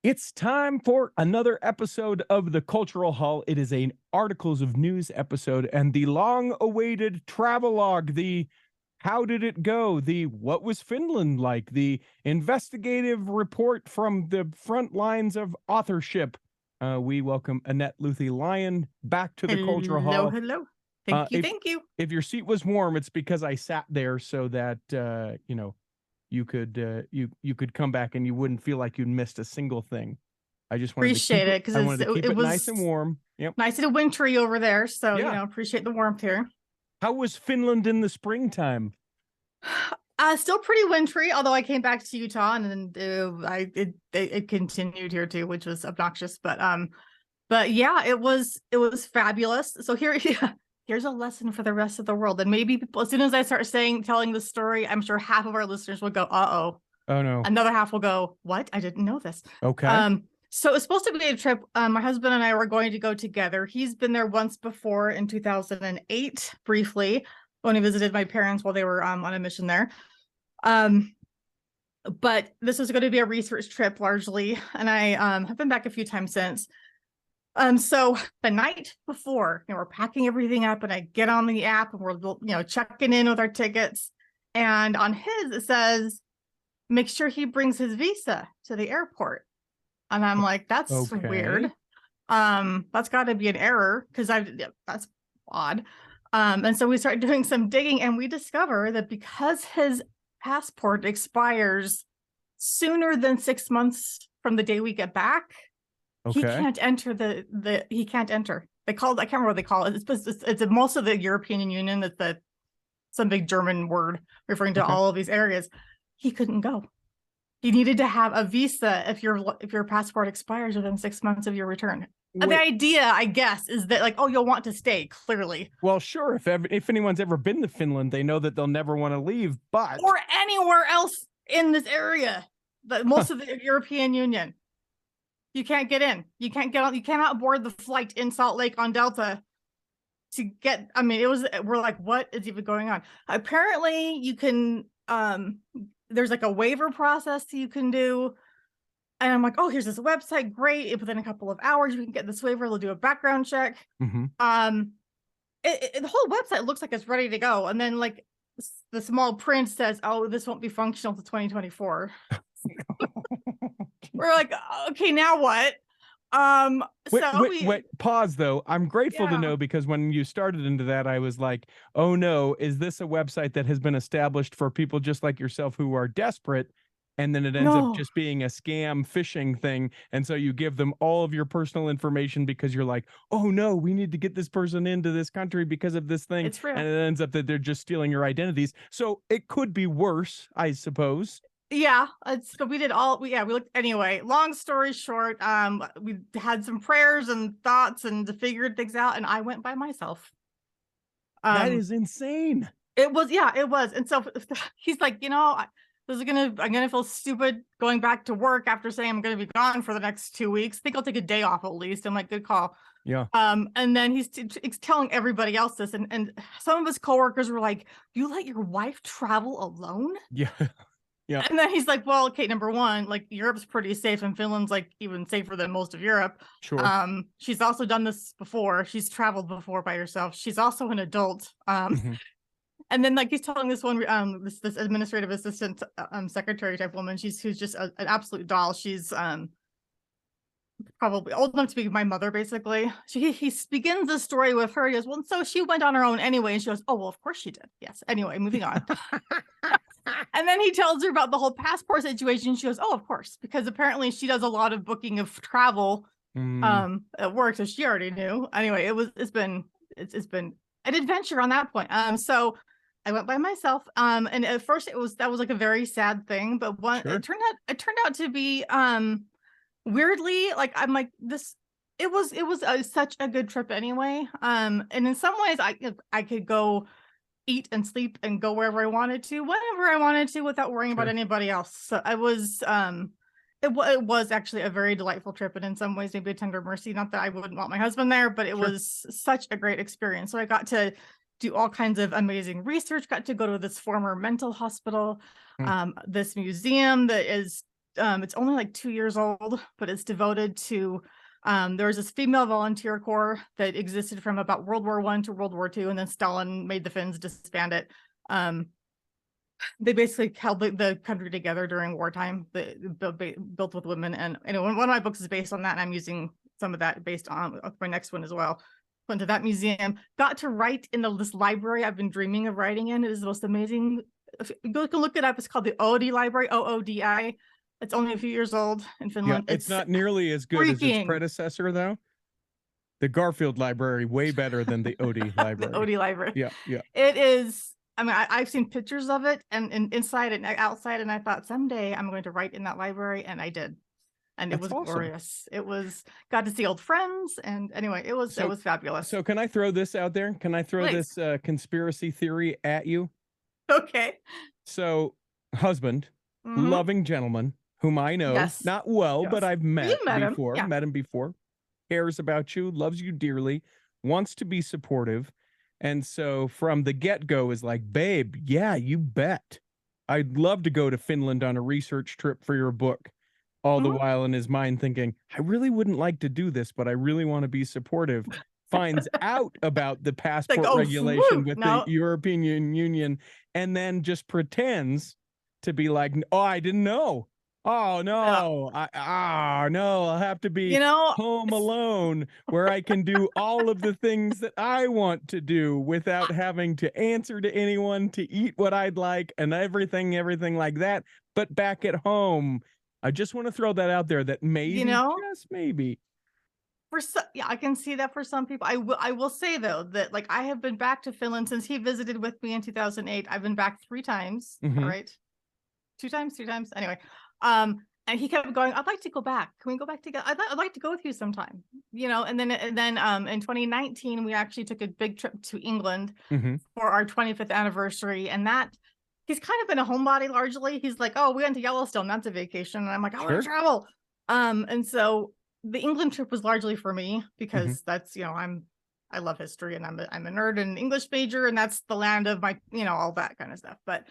It's time for another episode of the Cultural Hall. It is an articles of news episode and the long-awaited travelogue, the how did it go, the what was Finland like, the investigative report from the front lines of authorship. We welcome Annette Luthi-Lyon back to the Cultural Hello, Hall. hello. Thank you, thank you. If your seat was warm, it's because I sat there so that you could come back and you wouldn't feel like you'd missed a single thing. I just wanted Appreciate to keep it because it nice and warm. Yep. nice and wintry over there. So, Yeah. appreciate the warmth here. How was Finland in the springtime? Still pretty wintry, although I came back to Utah and it continued here too, which was obnoxious. But yeah, it was fabulous. So here's a lesson for the rest of the world. And maybe people, as soon as I start telling the story, I'm sure half of our listeners will go, "Uh-oh." Oh no. Another half will go, "What? I didn't know this." Okay. So it's supposed to be a trip. My husband and I were going to go together. He's been there once before in 2008, briefly, when he visited my parents while they were on a mission there. But this was going to be a research trip largely, and I have been back a few times since. So the night before, we're packing everything up, and I get on the app, and we're checking in with our tickets, and on his it says, make sure he brings his visa to the airport. And I'm like, that's weird. That's got to be an error because that's odd. And so we start doing some digging, and we discover that because his passport expires sooner than 6 months from the day we get back, he can't enter he can't enter. I can't remember what they call it. It's most of the European Union. It's some big German word referring to all of these areas. He couldn't go. He needed to have a visa if your passport expires within 6 months of your return. Wait. The idea, I guess, is that you'll want to stay, clearly. Well, sure. If anyone's ever been to Finland, they know that they'll never want to leave, but or anywhere else in this area, but most of the European Union. You can't get in. You can't get on. You cannot board the flight in Salt Lake on Delta to get. I mean, we're like, what is even going on? Apparently, you can. There's a waiver process that you can do. And I'm like, oh, here's this website. Great. Within a couple of hours, you can get this waiver. They'll do a background check. Mm-hmm. The whole website looks like it's ready to go. And then the small print says, oh, this won't be functional to 2024. We're like, okay, now what? Wait, pause though. I'm grateful to know, because when you started into that, I was like, oh no, is this a website that has been established for people just like yourself who are desperate? And then it ends up just being a scam phishing thing. And so you give them all of your personal information because you're like, oh no, we need to get this person into this country because of this thing. It's real. And it ends up that they're just stealing your identities. So it could be worse, I suppose. Yeah, we looked anyway. Long story short, we had some prayers and thoughts and figured things out, and I went by myself. That is insane. It was. And so he's like, I'm gonna feel stupid going back to work after saying I'm gonna be gone for the next 2 weeks. I think I'll take a day off at least. I'm like, good call. Yeah. And then he's telling everybody else this, and some of his coworkers were like, you let your wife travel alone? Yeah. Yeah. And then he's like, well, okay, number one, Europe's pretty safe, and Finland's even safer than most of Europe. Sure. She's also done this before. She's traveled before by herself. She's also an adult. And then he's telling this one, this administrative assistant, secretary type woman, who's just an absolute doll. She's probably old enough to be my mother, basically. He begins the story with her. He goes, well, so she went on her own anyway. And she goes, oh, well, of course she did. Yes. Anyway, moving on. And then he tells her about the whole passport situation. She goes, oh, of course, because apparently she does a lot of booking of travel at work, so she already knew. Anyway, it's been an adventure on that point. So I went by myself. And at first that was a very sad thing, but it turned out to be weirdly, I'm like this. It was such a good trip anyway. And in some ways I could go eat and sleep and go wherever I wanted to, whenever I wanted to, without worrying about anybody else. So I was, it was actually a very delightful trip, and in some ways maybe a tender mercy. Not that I wouldn't want my husband there, but it was such a great experience. So I got to do all kinds of amazing research, got to go to this former mental hospital, this museum that is it's only like 2 years old, but it's devoted to there was this female volunteer corps that existed from about World War I to World War II, and then Stalin made the Finns disband it. They basically held the country together during wartime, built with women. And anyway, one of my books is based on that, and I'm using some of that based on my next one as well. Went to that museum, got to write in this library I've been dreaming of writing in. It is the most amazing. If you go look it up, it's called the Oodi Library, Oodi. It's only a few years old in Finland. Yeah, it's not nearly as good as its predecessor, though. The Garfield Library, way better than the Oodi Library. The Oodi Library. Yeah, yeah. It is. I mean, I've seen pictures of it and inside and outside, and I thought someday I'm going to write in that library, and I did. And it was awesome. Glorious. It was, got to see old friends. And anyway, it was fabulous. So can I throw this out there? Can I throw this conspiracy theory at you? Okay. So husband, loving gentleman, whom I know, not well, but I've met before, met him before, cares about you, loves you dearly, wants to be supportive. And so from the get-go is like, babe, yeah, you bet. I'd love to go to Finland on a research trip for your book. All the while in his mind thinking, I really wouldn't like to do this, but I really want to be supportive. Finds out about the passport regulation with the European Union, and then just pretends to be like, oh, I didn't know. Oh, no. No, I'll have to be home alone where I can do all of the things that I want to do without having to answer to anyone, to eat what I'd like, and everything like that. But back at home, I just want to throw that out there that maybe, just maybe. I can see that for some people. I will say, though, that like I have been back to Finland since he visited with me in 2008. I've been back 3 times. All right. 2 times, 3 times. Anyway. And he kept going, I'd like to go back. Can we go back together? I'd like to go with you sometime, and then in 2019, we actually took a big trip to England for our 25th anniversary. And that he's kind of been a homebody largely. He's like, oh, we went to Yellowstone. That's a vacation. And I'm like, I want to travel. And so the England trip was largely for me because that's, I love history and I'm a nerd and English major, and that's the land of my, all that kind of stuff. But,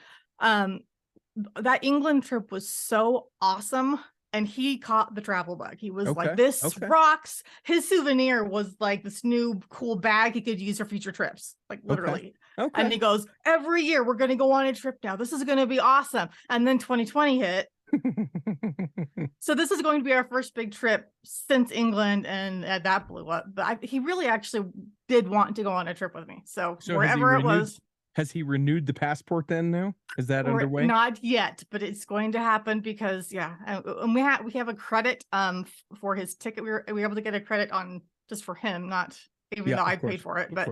that England trip was so awesome, and he caught the travel bug. He was like, this rocks. His souvenir was like this new cool bag he could use for future trips, like literally. And he goes, every year we're going to go on a trip now. This is going to be awesome. And then 2020 hit. So this is going to be our first big trip since England, and that blew up. But he really actually did want to go on a trip with me. So wherever it was. Has he renewed the passport then now? Is that underway? Not yet, but it's going to happen because and we have a credit for his ticket. We were able to get a credit on just for him, not even though I paid for it. But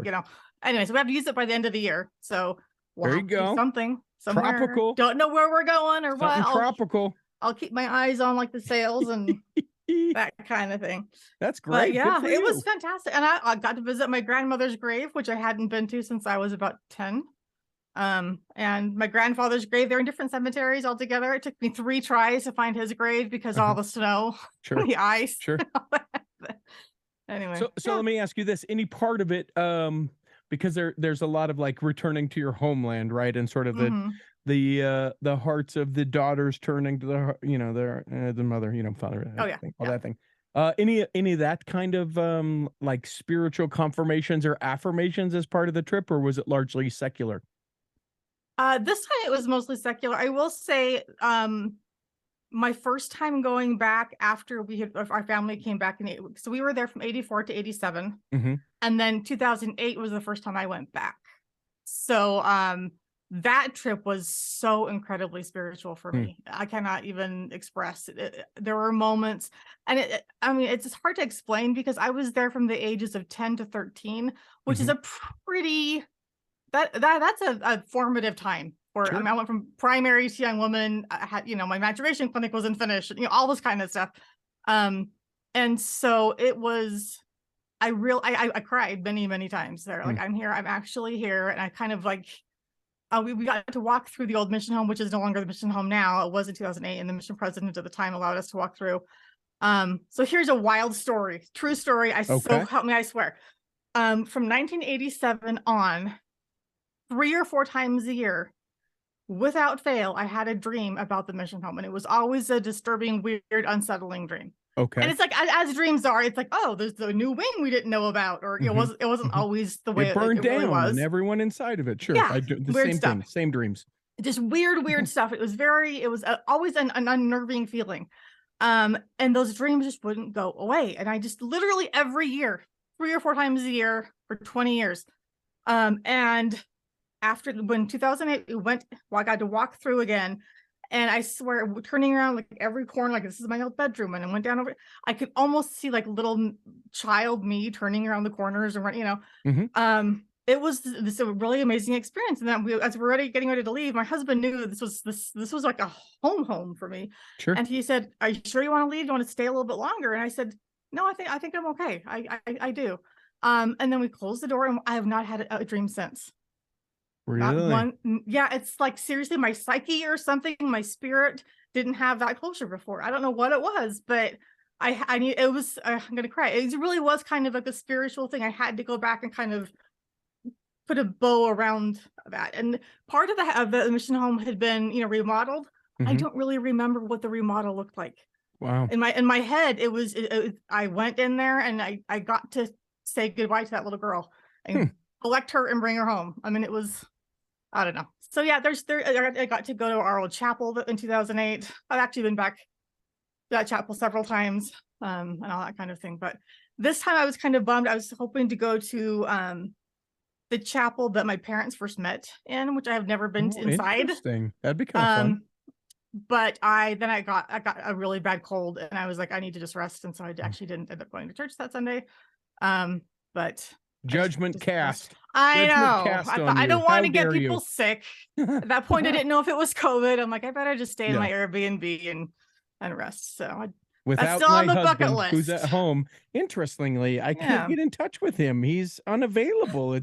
anyway, so we have to use it by the end of the year. So there you go. Something somewhere. Tropical. Don't know where we're going or something what. Tropical. I'll keep my eyes on like the sails and that kind of thing. That's great. But it was fantastic. And I got to visit my grandmother's grave, which I hadn't been to since I was about 10. And my grandfather's grave, they're in different cemeteries altogether. It took me 3 tries to find his grave because all the snow, the ice. Anyway. So let me ask you this. Any part of it, because there's a lot of like returning to your homeland, right? And sort of the hearts of the daughters turning to the mother, father, that thing. Any of that kind of like spiritual confirmations or affirmations as part of the trip, or was it largely secular? This time it was mostly secular. I will say, my first time going back after our family came back so we were there from 84 to 87. And then 2008 was the first time I went back. So, that trip was so incredibly spiritual for me. I cannot even express it. There were moments, and it's just hard to explain because I was there from the ages of 10 to 13, which is a pretty, that's a formative time where I went from primary to young woman. I had, my maturation clinic wasn't finished, all this kind of stuff. And so it was, I cried many, many times there. Like, I'm here, I'm actually here. And I kind of like, we got to walk through the old mission home, which is no longer the mission home now. It was in 2008, and the mission president at the time allowed us to walk through. So here's a wild story, true story. So help me, I swear. From 1987 on, 3 or 4 times a year, without fail, I had a dream about the mission home, and it was always a disturbing, weird, unsettling dream. Okay. And it's like, as dreams are, it's like, oh, there's the new wing we didn't know about, or it wasn't always the way it burned it down really was. and everyone inside of it. Sure. Yeah, I do the weird same stuff. thing, same dreams. Just weird stuff. It was always an unnerving feeling. And those dreams just wouldn't go away. And I just literally every year, 3 or 4 times a year for 20 years. And after when 2008 I got to walk through again, and I swear, turning around like every corner, like this is my old bedroom, and I went down over, I could almost see like little child me turning around the corners and it was this a really amazing experience. And then as we're getting ready to leave, my husband knew that this was like a home for me. Sure. And he said, "Are you sure you want to leave? Do you want to stay a little bit longer?" And I said, "No, I think I'm okay. I do." And then we closed the door, and I have not had a dream since. Not Really? one. Yeah, it's like seriously, my psyche or something, my spirit didn't have that closure before. I don't know what it was, but I need. It was. I'm gonna cry. It really was kind of like a spiritual thing. I had to go back and kind of put a bow around that. And part of the mission home had been, remodeled. I don't really remember what the remodel looked like. Wow. In my head, I went in there and I got to say goodbye to that little girl and collect her and bring her home. I mean, it was, I don't know. So yeah, I got to go to our old chapel in 2008. I've actually been back to that chapel several times, and all that kind of thing. But this time I was kind of bummed. I was hoping to go to the chapel that my parents first met in, which I have never been inside. Interesting. That'd be kind of fun. But I got a really bad cold, and I was like, I need to just rest, and so I actually didn't end up going to church that Sunday. But Judgment cast. I know. Cast I don't want to get people sick. At that point, I didn't know if it was COVID. I'm like, I better just stay in my Airbnb and rest. So without still my on the bucket husband, list. who's at home. Interestingly, I can't get in touch with him. He's unavailable. I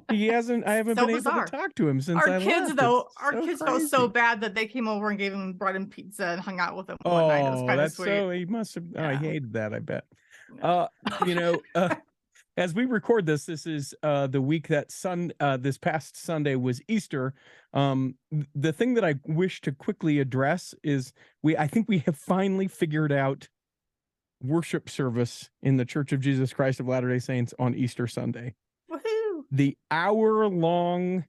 haven't been able to talk to him since our I kids left. though. Our kids felt so bad that they came over and brought him pizza and hung out with him one night. It was kind of sweet. So he must have. I hated that. I bet. As we record this is the week that this past Sunday was Easter. The thing that I wish to quickly address is I think we have finally figured out worship service in the Church of Jesus Christ of Latter-day Saints on Easter Sunday. Woohoo! The hour-long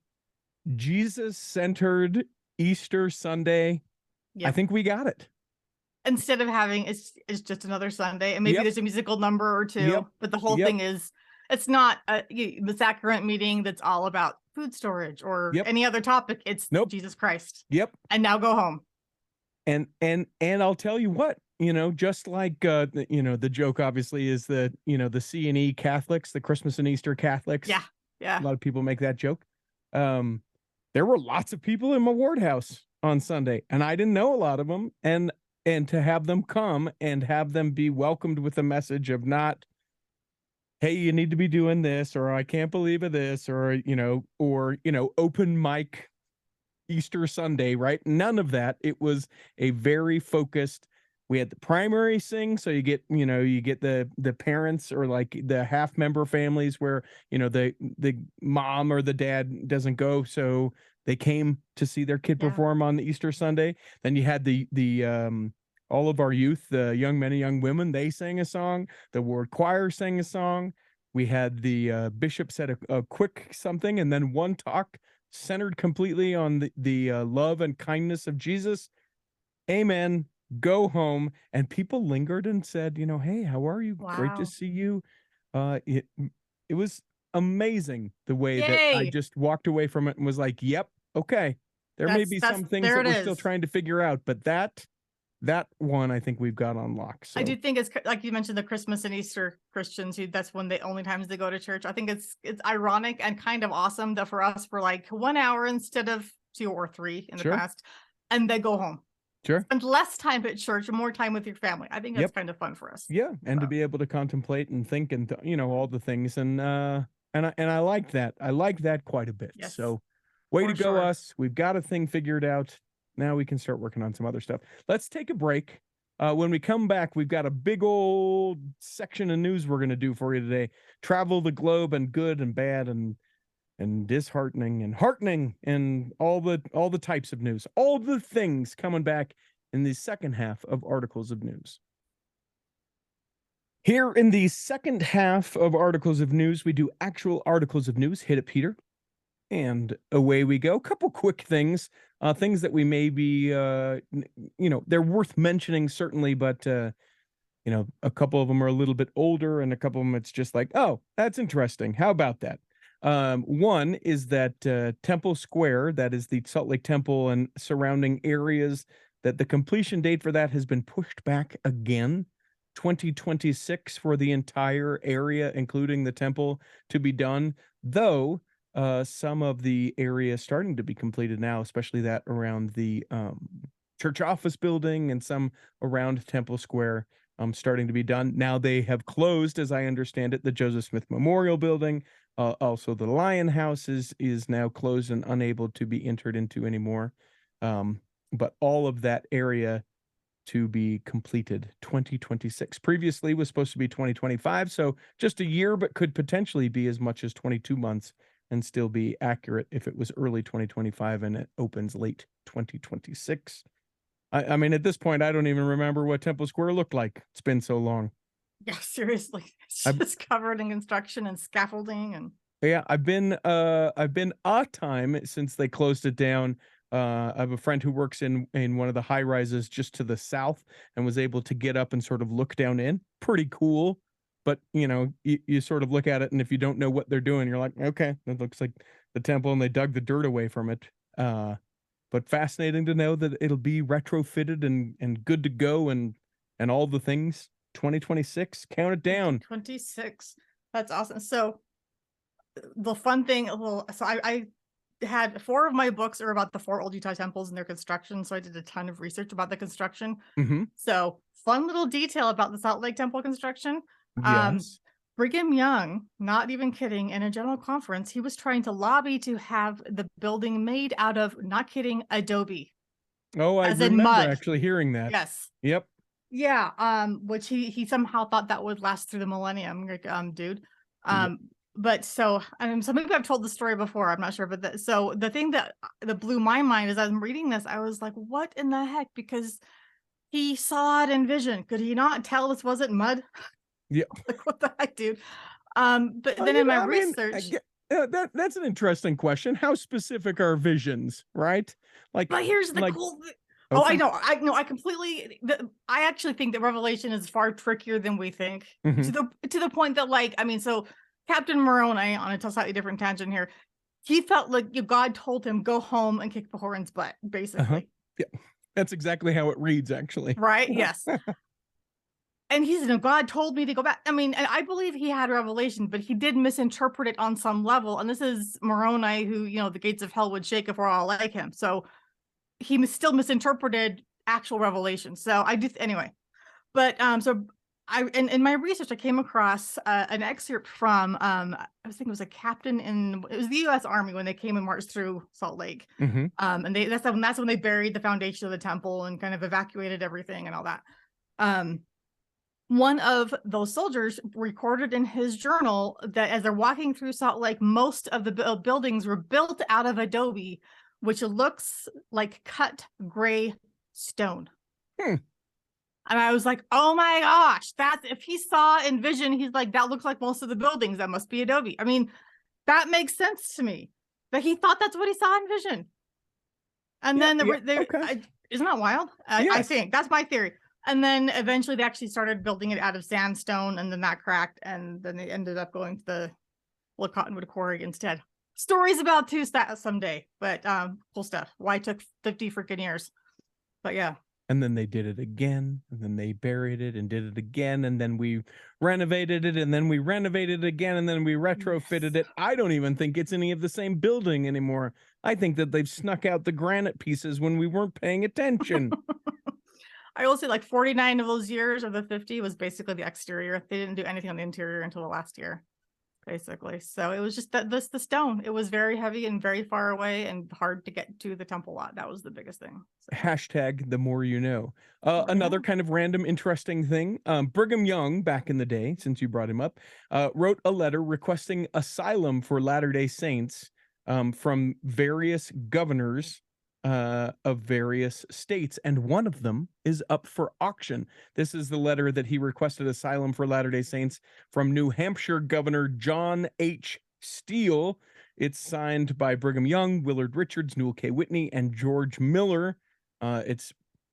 Jesus-centered Easter Sunday. Yep. I think we got it. Instead of having it's just another Sunday, and maybe there's a musical number or two, but the whole thing is it's not the sacrament meeting that's all about food storage or any other topic. It's Jesus Christ. Yep. And now go home. And I'll tell you what, just like the joke obviously is the C&E Catholics, the Christmas and Easter Catholics. Yeah. A lot of people make that joke. There were lots of people in my ward house on Sunday, and I didn't know a lot of them, and to have them come and have them be welcomed with a message of not, hey, you need to be doing this, or I can't believe of this, or open mic Easter Sunday, right? None of that. It was a very focused. We had the primary sing, so you get the parents or like the half member families where the mom or the dad doesn't go, so they came to see their kid perform on the Easter Sunday. Then you had the all of our youth, the young men and young women, they sang a song. The ward choir sang a song. We had the bishop said a quick something, and then one talk centered completely on the love and kindness of Jesus. Amen. Go home. And people lingered and said, hey, how are you? Wow. Great to see you. It was amazing the way that I just walked away from it and was like, yep, okay. There may be some things that we're still trying to figure out, but that one I think we've got on lock. So. I do think it's like you mentioned, the Christmas and Easter Christians who that's when the only times they go to church. I think it's ironic and kind of awesome that for us we're like 1 hour instead of 2 or 3 in the past, and they go home. Sure. And less time at church and more time with your family. I think that's kind of fun for us. Yeah, and to be able to contemplate and think and all the things, and I like that. I like that quite a bit. Yes. So, way to go, us. We've got a thing figured out. Now we can start working on some other stuff. Let's take a break. When we come back, we've got a big old section of news we're going to do for you today. Travel the globe and good and bad and and disheartening and heartening and all the types of news, all the things coming back in the second half of Articles of News. Here in the second half of Articles of News, we do actual Articles of News. Hit it, Peter. And away we go. Couple quick things, things that we may be, they're worth mentioning, certainly, but, a couple of them are a little bit older and a couple of them it's just like, oh, that's interesting. How about that? One is that Temple Square, that is the Salt Lake Temple and surrounding areas, that the completion date for that has been pushed back again, 2026 for the entire area, including the temple, to be done, though some of the area starting to be completed now, especially that around the church office building and some around Temple Square starting to be done. Now they have closed, as I understand it, the Joseph Smith Memorial Building. Also, the Lion House is now closed and unable to be entered into anymore. But all of that area to be completed 2026. Previously was supposed to be 2025, so just a year, but could potentially be as much as 22 months and still be accurate if it was early 2025 and it opens late 2026. I mean, at this point, I don't even remember what Temple Square looked like. It's been so long. Yeah, seriously. It's just covered in construction and scaffolding and yeah, I've been a time since they closed it down. I have a friend who works in one of the high rises just to the south and was able to get up and sort of look down in. Pretty cool. But, you sort of look at it, and if you don't know what they're doing, you're like, okay, that looks like the temple, and they dug the dirt away from it. But fascinating to know that it'll be retrofitted and good to go and all the things. 2026, count it down. 26. That's awesome. So the fun thing, I had 4 of my books are about the 4 old Utah temples and their construction. So I did a ton of research about the construction. Mm-hmm. So fun little detail about the Salt Lake Temple construction. Yes. Brigham Young, not even kidding, in a general conference, he was trying to lobby to have the building made out of, not kidding, adobe. Oh, I remember actually hearing that. Yes. Yep. Yeah. Which he somehow thought that would last through the millennium. Like, dude. Yep. But so maybe I've told the story before. I'm not sure, but so the thing that blew my mind is, as I'm reading this, I was like, what in the heck? Because he saw it in vision. Could he not tell this wasn't mud? Yeah. Like, what the heck, dude? But then in my research, that's an interesting question. How specific are visions, right? Like, but here's the cool thing. Okay. Oh, I know. I actually think that Revelation is far trickier than we think. Mm-hmm. To the point that, so Captain Moroni, on a slightly different tangent here, he felt like God told him, go home and kick Pahoran's butt, basically. Yeah, that's exactly how it reads, actually. Right? Yes. And he said, God told me to go back. And I believe he had a revelation, but he did misinterpret it on some level. And this is Moroni, who, the gates of hell would shake if we're all like him. So he still misinterpreted actual revelation. So I did anyway. But in my research, I came across an excerpt from I think it was a captain it was the U.S. Army when they came and marched through Salt Lake. Mm-hmm. And that's when they buried the foundation of the temple and kind of evacuated everything and all that. One of those soldiers recorded in his journal that as they're walking through Salt Lake, most of the buildings were built out of adobe, which looks like cut gray stone. And I was like, oh my gosh, if he saw in vision, he's like, that looks like most of the buildings, that must be adobe. That makes sense to me, that he thought that's what he saw in vision. And then isn't that wild? Yes. I think that's my theory. And then eventually they actually started building it out of sandstone, and then that cracked, and then they ended up going to the Cottonwood Quarry instead. Stories about someday, but cool stuff. Why it took 50 freaking years. But yeah. And then they did it again, and then they buried it and did it again, and then we renovated it, and then we renovated it again, and then we retrofitted it. I don't even think it's any of the same building anymore. I think that they've snuck out the granite pieces when we weren't paying attention. I will say, like, 49 of those years of the 50 was basically the exterior. They didn't do anything on the interior until the last year, basically. So it was just the stone. It was very heavy and very far away and hard to get to the temple lot. That was the biggest thing. So. Hashtag the more you know. Another kind of random, interesting thing. Brigham Young, back in the day, since you brought him up, wrote a letter requesting asylum for Latter-day Saints from various governors of various states, and one of them is up for auction. This is the letter that he requested asylum for Latter-day Saints from New Hampshire Governor John H. Steele. It's signed by Brigham Young, Willard Richards, Newell K. Whitney, and George Miller. It's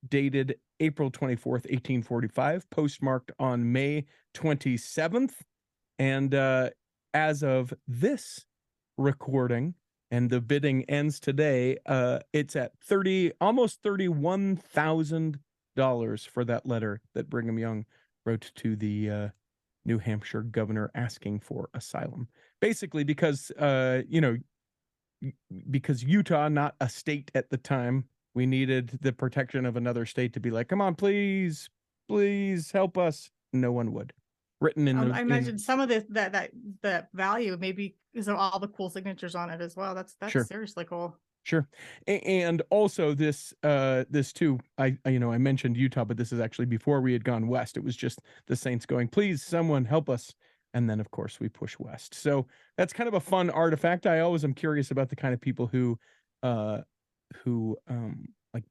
dated April 24th, 1845, postmarked on May 27th. And as of this recording, and the bidding ends today, it's at almost $31,000 for that letter that Brigham Young wrote to the New Hampshire governor asking for asylum. Basically, because because Utah, not a state at the time, we needed the protection of another state to be like, come on, please, please help us. No one would. Written in I imagine some of the value maybe is of all the cool signatures on it as well. That's sure. Seriously cool. Sure. And also this too, I mentioned Utah, but this is actually before we had gone west. It was just the Saints going, please, someone help us. And then of course we push west. So that's kind of a fun artifact. I always am curious about the kind of people who like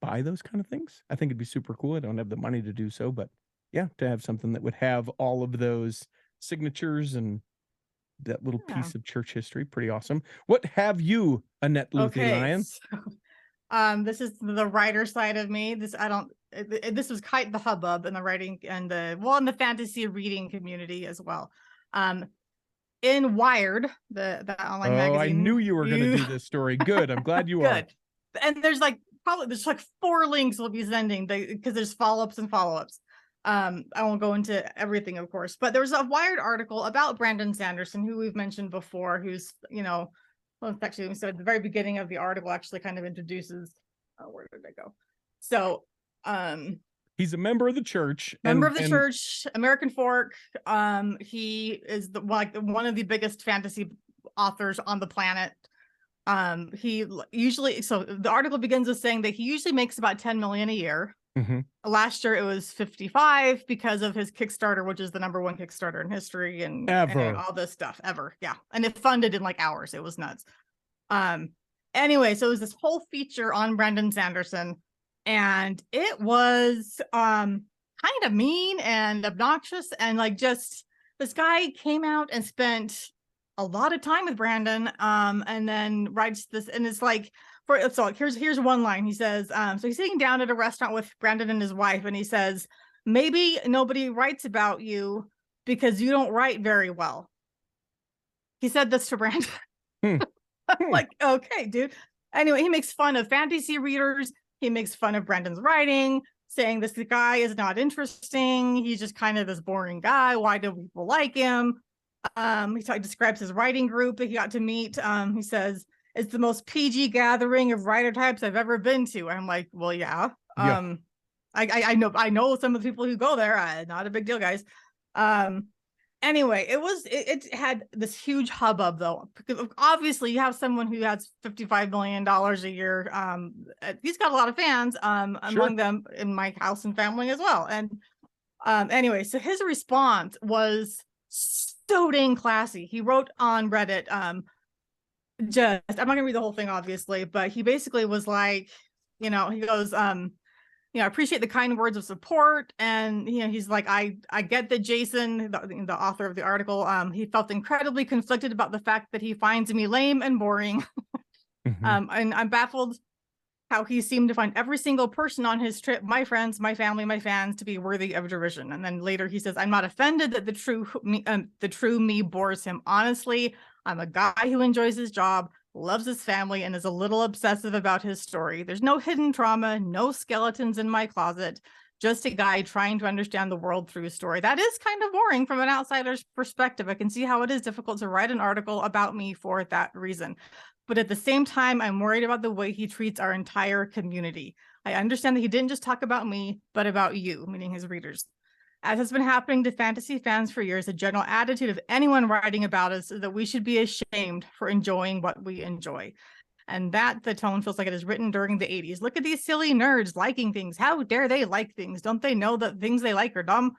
buy those kind of things. I think it'd be super cool. I don't have the money to do so, but yeah, to have something that would have all of those signatures and that little piece of church history. Pretty awesome. What have you, Annette Luthi Lyon? So, this is the writer side of me. This was quite the hubbub in the writing and in the fantasy reading community as well. In Wired, the online magazine. I knew you were going to do this story. Good. I'm glad you are. And there's like 4 links we'll be sending because there's follow-ups and follow-ups. I won't go into everything, of course, but there was a Wired article about Brandon Sanderson, who we've mentioned before, who's, well, actually, so at the very beginning of the article actually kind of introduces, where did I go? So, he's a member of the church. Church, American Fork. He is one of the biggest fantasy authors on the planet. He usually, so the article begins with saying that he usually makes about 10 million a year. Mm-hmm. Last year it was 55 because of his Kickstarter, which is the #1 Kickstarter in history and all this stuff ever. Yeah. And it funded in like hours. It was nuts. Anyway, so it was this whole feature on Brandon Sanderson, and it was kind of mean and obnoxious, and like just this guy came out and spent a lot of time with Brandon, and then writes this, and it's like, so here's one line. He says, so he's sitting down at a restaurant with Brandon and his wife, and he says, maybe nobody writes about you because you don't write very well. He said this to Brandon. Like, okay, dude. Anyway, he makes fun of fantasy readers. He makes fun of Brandon's writing, saying this guy is not interesting. He's just kind of this boring guy. Why do people like him? He describes his writing group that he got to meet. He says, it's the most PG gathering of writer types I've ever been to. I'm like, well, yeah. I know some of the people who go there. Not a big deal, guys. Anyway, it had this huge hubbub though, because obviously you have someone who has $55 million a year. He's got a lot of fans, among them in my house and family as well. And anyway, so his response was so dang classy. He wrote on Reddit, I'm not gonna read the whole thing, obviously, but he basically was like, he goes, I appreciate the kind words of support. And, he's like, I get that Jason, the author of the article, he felt incredibly conflicted about the fact that he finds me lame and boring. Mm-hmm. And I'm baffled how he seemed to find every single person on his trip, my friends, my family, my fans, to be worthy of derision. And then later he says, I'm not offended that the true me bores him. Honestly, I'm a guy who enjoys his job, loves his family, and is a little obsessive about his story. There's no hidden trauma, no skeletons in my closet, just a guy trying to understand the world through his story. That is kind of boring from an outsider's perspective. I can see how it is difficult to write an article about me for that reason. But at the same time, I'm worried about the way he treats our entire community. I understand that he didn't just talk about me, but about you, meaning his readers. As has been happening to fantasy fans for years, the general attitude of anyone writing about us is that we should be ashamed for enjoying what we enjoy. And that the tone feels like it is written during the 80s. Look at these silly nerds liking things. How dare they like things? Don't they know that things they like are dumb?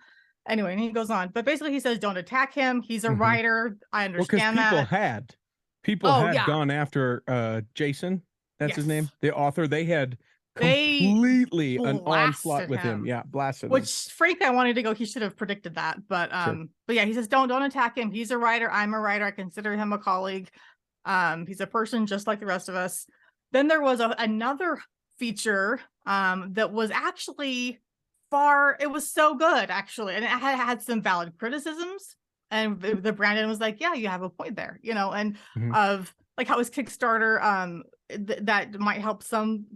Anyway, and he goes on. But basically he says, don't attack him. He's a writer. I understand that. People had. People Oh had yeah. gone after Jason, that's his name, Yes. the author. They had They completely an onslaught blasted with him. him. Yeah, blasted him. Which Frank, I wanted to go, he should have predicted that. Sure. But yeah, he says don't attack him. He's a writer. I'm a writer. I consider him a colleague. He's a person just like the rest of us. Then there was another feature that was actually it was so good, actually. And it had some valid criticisms. And the Brandon was like, yeah, you have a point there, and Mhm. of like how his Kickstarter that might help some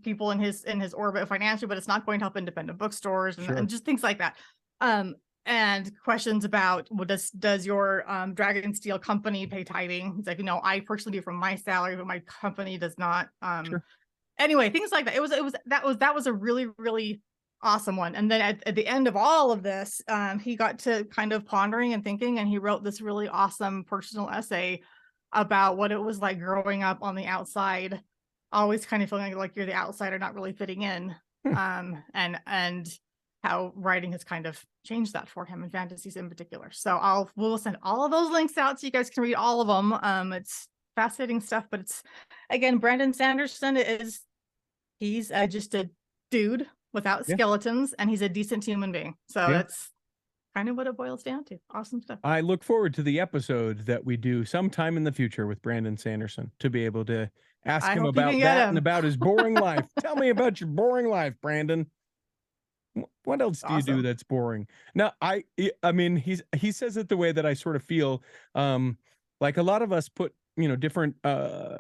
people in his orbit financially, but it's not going to help independent bookstores and, Sure. and just things like that. And questions about, well, does your Dragon Steel company pay tithing? It's like, I personally do from my salary, but my company does not. Sure. Anyway, things like that. That was a really, really awesome one. And then at the end of all of this, he got to kind of pondering and thinking, and he wrote this really awesome personal essay about what it was like growing up on the outside, always kind of feeling like you're the outsider, not really fitting in. And how writing has kind of changed that for him, and fantasies in particular. So we'll send all of those links out so you guys can read all of them. It's fascinating stuff, but it's, again, Brandon Sanderson he's just a dude without Yeah. skeletons, and he's a decent human being. So Yeah. that's kind of what it boils down to. Awesome stuff. I look forward to the episode that we do sometime in the future with Brandon Sanderson to be able to ask I him hope you can about get that and him. about his boring life. Tell me about your boring life, Brandon. What else do you do Awesome. that's boring? Now, I mean, he says it the way that I sort of feel. Like a lot of us put, different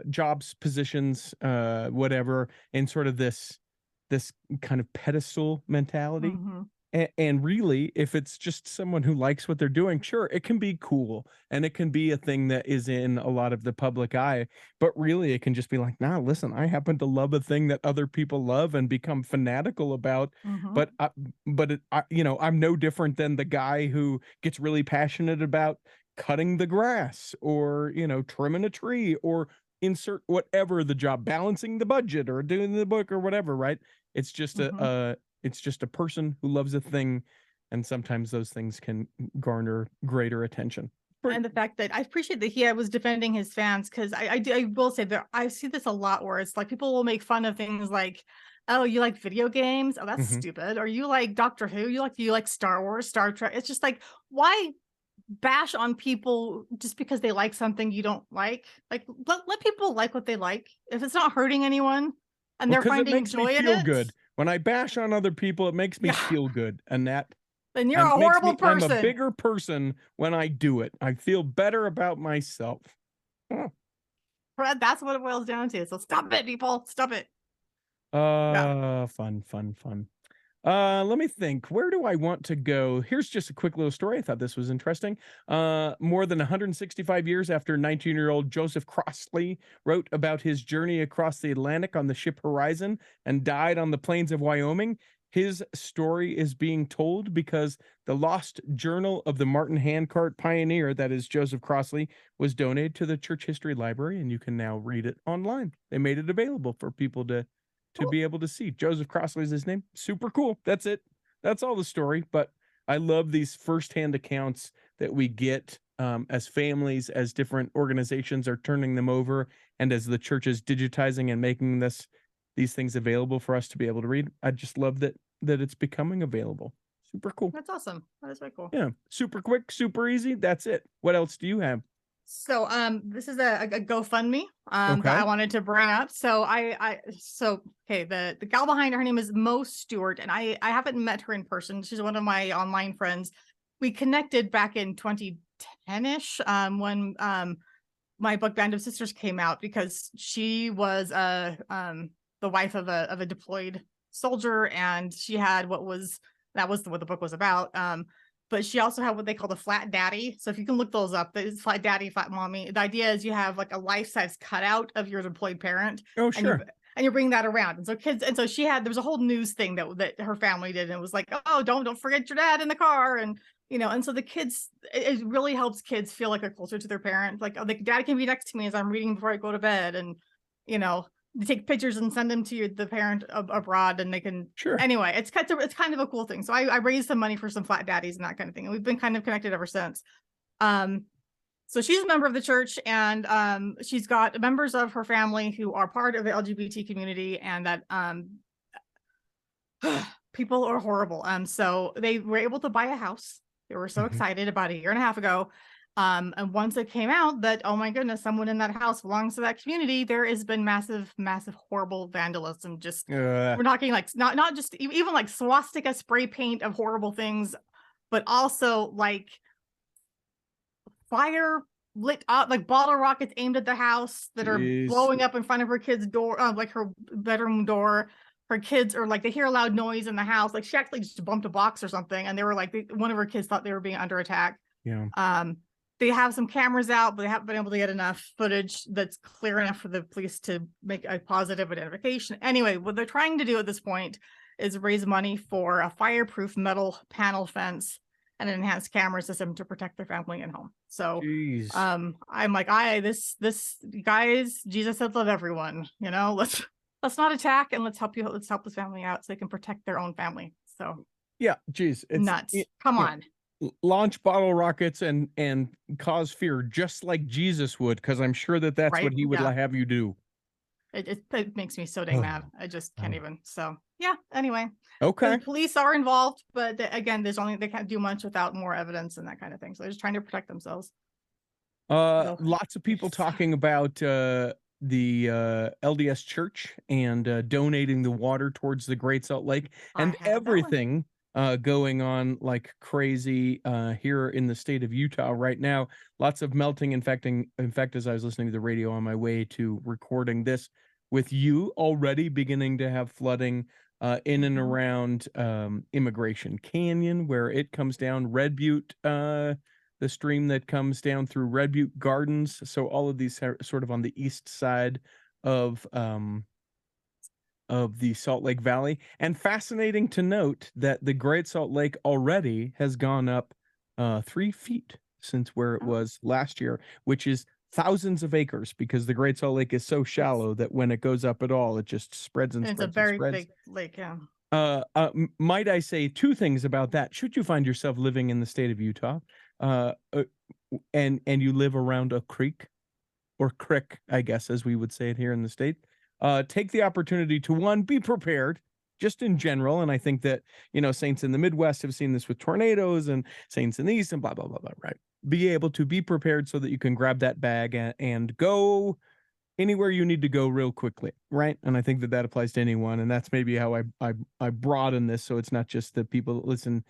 jobs, positions, whatever, in sort of this kind of pedestal mentality. Mhm. And really, if it's just someone who likes what they're doing, sure, it can be cool and it can be a thing that is in a lot of the public eye. But really, it can just be like, nah, listen, I happen to love a thing that other people love and become fanatical about. Mhm. But I'm no different than the guy who gets really passionate about cutting the grass or, trimming a tree or insert whatever the job, balancing the budget or doing the book or whatever, right? It's just Mhm. it's just a person who loves a thing, and sometimes those things can garner greater attention. And the fact that I appreciate that he was defending his fans, because I will say that I see this a lot where it's like people will make fun of things like, oh, you like video games? Oh, that's Mhm. stupid. Or you like Doctor Who? You like Star Wars, Star Trek? It's just like, why bash on people just because they like something you don't like? Like, let people like what they like. If it's not hurting anyone and Well, they're because it finding makes me joy in feel it, good. When I bash on other people, it makes me yeah, feel good, and then you're a makes horrible me I'm a person. bigger person when I do it. I feel better about myself. Huh. That's what it boils down to. So stop it, people. Stop it. Yeah. Fun. Let me think. Where do I want to go? Here's just a quick little story. I thought this was interesting. More than 165 years after 19-year-old Joseph Crossley wrote about his journey across the Atlantic on the ship Horizon and died on the plains of Wyoming, his story is being told because the lost journal of the Martin Handcart pioneer, that is Joseph Crossley, was donated to the Church History Library, and you can now read it online. They made it available for people to Cool. be able to see. Joseph Crossley is his name. Super cool. That's it. That's all the story. But I love these firsthand accounts that we get as families, as different organizations are turning them over, and as the church is digitizing and making these things available for us to be able to read. I just love that it's becoming available. Super cool. That's awesome. That is very cool. Yeah. Super quick, super easy. That's it. What else do you have? So this is a GoFundMe that Okay. I wanted to bring up. So okay, the gal behind her name is Mo Stewart, and I haven't met her in person. She's one of my online friends. We connected back in 2010-ish when my book Band of Sisters came out, because she was the wife of a deployed soldier, and she had what the book was about. But she also had what they call the flat daddy. So if you can look those up, there's flat daddy, flat mommy. The idea is you have like a life-size cutout of your deployed parent, Oh, and you sure. bring that around. And so there was a whole news thing that her family did, and it was like, oh, don't forget your dad in the car, and and so the kids, it really helps kids feel like they're closer to their parent. Like, oh, the dad can be next to me as I'm reading before I go to bed, and they take pictures and send them to the parent abroad, and they can. Sure. Anyway, it's kind of a cool thing. So I raised some money for some flat daddies and that kind of thing, and we've been kind of connected ever since. Um, So she's a member of the church, and she's got members of her family who are part of the LGBT community, and that people are horrible. So they were able to buy a house. They were so excited about a year and a half ago. And once it came out that, oh my goodness, someone in that house belongs to that community, there has been massive, horrible vandalism. Just we're talking like not just even like swastika spray paint of horrible things, but also like fire lit up, like bottle rockets aimed at the house that are blowing up in front of her kid's door, like her bedroom door. Her kids are like, they hear a loud noise in the house. Like she actually just bumped a box or something. And they were like, one of her kids thought they were being under attack. Yeah. They have some cameras out, but they haven't been able to get enough footage that's clear enough for the police to make a positive identification. Anyway, what they're trying to do at this point is raise money for a fireproof metal panel fence and an enhanced camera system to protect their family and home. So I'm like, this guys, Jesus said love everyone, let's not attack, and let's help this family out so they can protect their own family. So yeah, geez, it's nuts. Come on. Launch bottle rockets and cause fear just like Jesus would, because I'm sure that's what he would have you do. It makes me so dang mad. I just can't even. So yeah, anyway. Okay. The police are involved, but again, they can't do much without more evidence and that kind of thing. So they're just trying to protect themselves. Lots of people talking about the LDS Church and donating the water towards the Great Salt Lake, and everything going on like crazy here in the state of Utah right now. Lots of melting, in fact, as I was listening to the radio on my way to recording this with you, already beginning to have flooding in and around Immigration Canyon, where it comes down, Red Butte, the stream that comes down through Red Butte Gardens. So all of these are sort of on the east side of the Salt Lake Valley. And fascinating to note that the Great Salt Lake already has gone up 3 feet since where it was last year, which is thousands of acres, because the Great Salt Lake is so shallow that when it goes up at all, it just spreads and spreads. It's a very big lake, yeah. Might I say 2 things about that? Should you find yourself living in the state of Utah, and you live around a creek, or crick, I guess, as we would say it here in the state, take the opportunity to, 1, be prepared just in general. And I think that, saints in the Midwest have seen this with tornadoes, and saints in the East and blah, blah, blah, blah, right? Be able to be prepared so that you can grab that bag and go anywhere you need to go real quickly, right? And I think that applies to anyone. And that's maybe how I broaden this, so it's not just the people that listen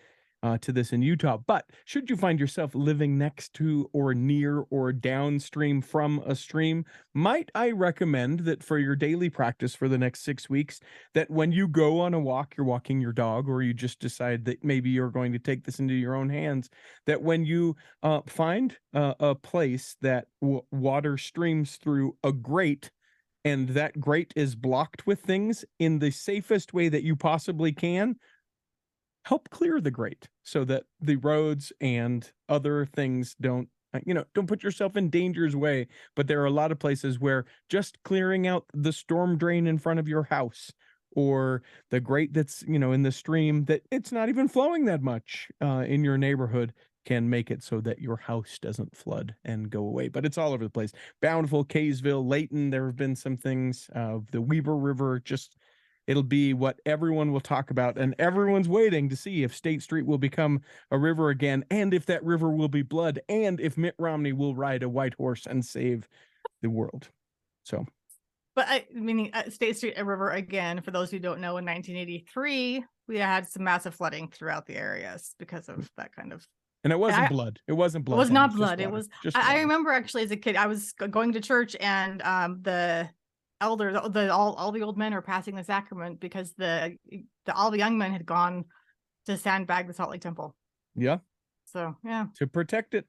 to this in Utah. But should you find yourself living next to or near or downstream from a stream, might I recommend that for your daily practice for the next 6 weeks, that when you go on a walk, you're walking your dog, or you just decide that maybe you're going to take this into your own hands, that when you find a place that water streams through a grate, and that grate is blocked with things, in the safest way that you possibly can, help clear the grate so that the roads and other things don't put yourself in danger's way. But there are a lot of places where just clearing out the storm drain in front of your house, or the grate that's, in the stream that it's not even flowing that much in your neighborhood, can make it so that your house doesn't flood and go away. But it's all over the place. Bountiful, Kaysville, Layton, there have been some things. The Weber River, it'll be what everyone will talk about, and everyone's waiting to see if State Street will become a river again, and if that river will be blood, and if Mitt Romney will ride a white horse and save the world. So, but meaning State Street a river again, for those who don't know, in 1983, we had some massive flooding throughout the areas because of that kind of. And it wasn't blood. It wasn't blood. It was not blood. It was. I remember actually as a kid, I was going to church, and the elders, all the old men are passing the sacrament because all the young men had gone to sandbag the Salt Lake Temple. Yeah. So yeah. To protect it.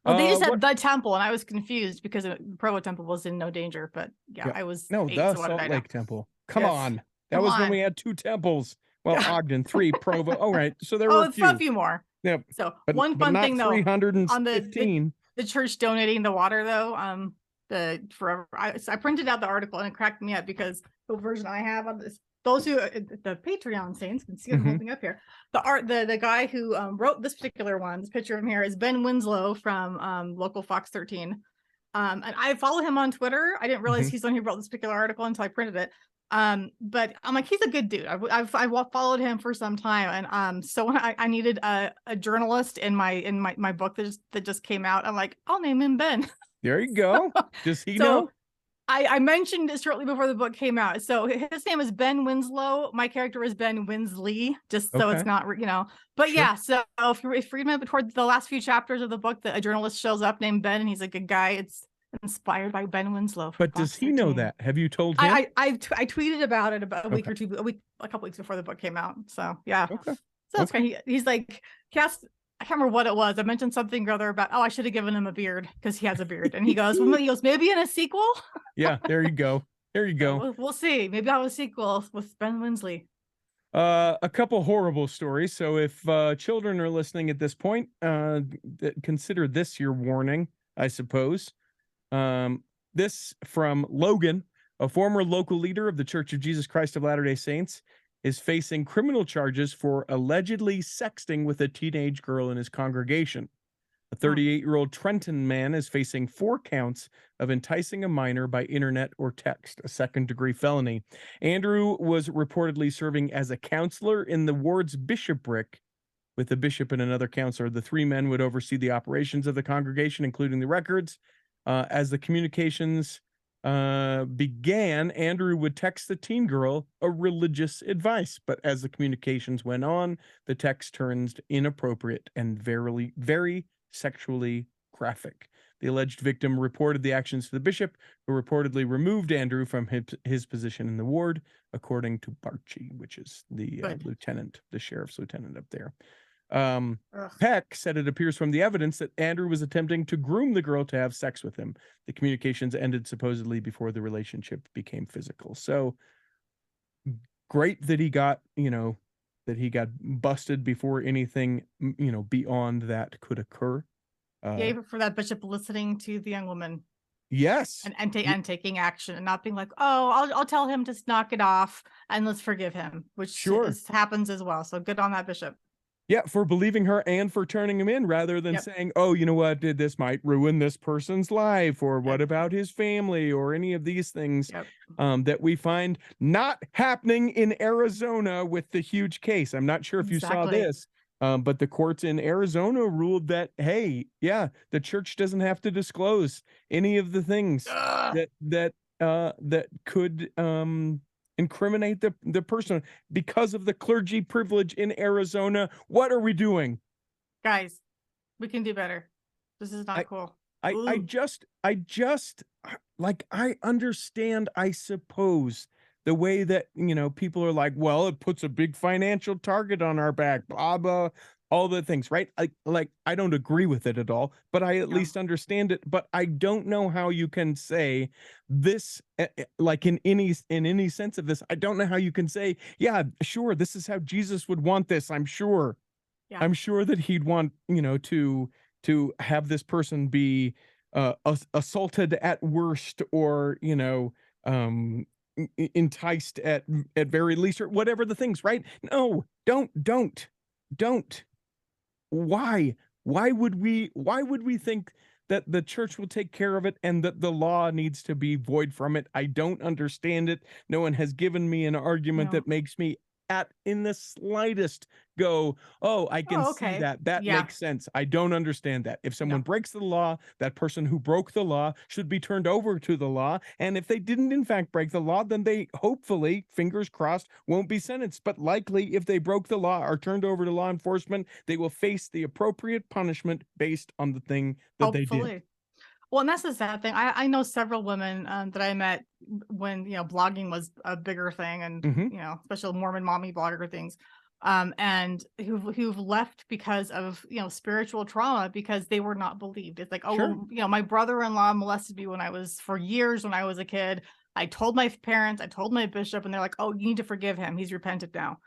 Well, they just said the temple, and I was confused because the Provo Temple was in no danger. But yeah. I was the Salt Lake Temple. Come on, that was when we had 2 temples. Well, Ogden, 3, Provo. All right, so there were a few more. Yeah. So one fun thing though, 315. On the church donating the water though, I printed out the article, and it cracked me up because the version I have on this those who the Patreon saints can see what I'm Mhm. holding up here. The guy who wrote this particular one, this picture of him here, is Ben Winslow from local Fox 13. And I follow him on Twitter. I didn't realize Mhm. he's the one who wrote this particular article until I printed it. But I'm like, he's a good dude. I've followed him for some time, and so when I needed a journalist in my book that just came out, I'm like, I'll name him Ben. There you go. Does he So know? I mentioned it shortly before the book came out. So his name is Ben Winslow. My character is Ben Winsley, just so it's Okay. not, But Sure. yeah, so if you read toward the last few chapters of the book, that a journalist shows up named Ben, and he's a good guy. It's inspired by Ben Winslow from But does Fox he know 13. that? Have you told him? I tweeted about it about Okay. a couple weeks before the book came out. So yeah, Okay. so it's Okay. kind of, he's like, cast. I can't remember what it was. I mentioned something or other about, I should have given him a beard because he has a beard, and he goes, maybe in a sequel. Yeah, there you go. There you So go. we'll see. Maybe I'll have a sequel with Ben Winsley. A couple horrible stories. So if children are listening at this point, consider this your warning, I suppose. This from Logan, a former local leader of the Church of Jesus Christ of Latter-day Saints, is facing criminal charges for allegedly sexting with a teenage girl in his congregation. A 38-year-old Trenton man is facing 4 counts of enticing a minor by internet or text, a second-degree felony. Andrew was reportedly serving as a counselor in the ward's bishopric with the bishop and another counselor. The 3 men would oversee the operations of the congregation, including the records. As the communications began, Andrew would text the teen girl a religious advice, but as the communications went on, the text turned inappropriate and very sexually graphic. The alleged victim reported the actions to the bishop, who reportedly removed Andrew from his position in the ward, according to Barchi, which is the lieutenant, the sheriff's lieutenant up there. Peck said it appears from the evidence that Andrew was attempting to groom the girl to have sex with him. The communications ended supposedly before the relationship became physical. So great that he got, busted before anything, beyond that could occur. Yeah, for that bishop listening to the young woman. Yes. And taking action and not being like, oh, I'll tell him to knock it off and let's forgive him, which happens as well. So good on that bishop. Yeah, for believing her and for turning him in rather than saying, oh, you know what, this might ruin this person's life, or what about his family, or any of these things that we find not happening in Arizona with the huge case. I'm not sure if you saw this, but the courts in Arizona ruled that, hey, yeah, the church doesn't have to disclose any of the things that could incriminate the person because of the clergy privilege in Arizona. What are we doing? Guys, we can do better. This is not cool. I just like, I understand, I suppose, the way that, people are like, well, it puts a big financial target on our back, blah, blah, all the things, right? I don't agree with it at all, but I at least understand it. But I don't know how you can say this, like in any sense of this. I don't know how you can say, yeah, sure, this is how Jesus would want this. I'm sure that he'd want, to have this person be assaulted at worst, or enticed at very least, or whatever the things, right? No, don't. Why would we think that the church will take care of it and that the law needs to be void from it? I don't understand it. No one has given me an argument that makes me in the slightest go, oh, I can see that makes sense. I don't understand that. If someone breaks the law, that person who broke the law should be turned over to the law, and if they didn't in fact break the law, then they hopefully, fingers crossed, won't be sentenced. But likely, if they broke the law, are turned over to law enforcement, they will face the appropriate punishment based on the thing that they did. Well, and that's the sad thing. I know several women that I met when, blogging was a bigger thing, and, especially Mormon mommy blogger things, and who've left because of, spiritual trauma, because they were not believed. It's like, my brother-in-law molested me for years when I was a kid. I told my parents, I told my bishop, and they're like, oh, you need to forgive him. He's repented now.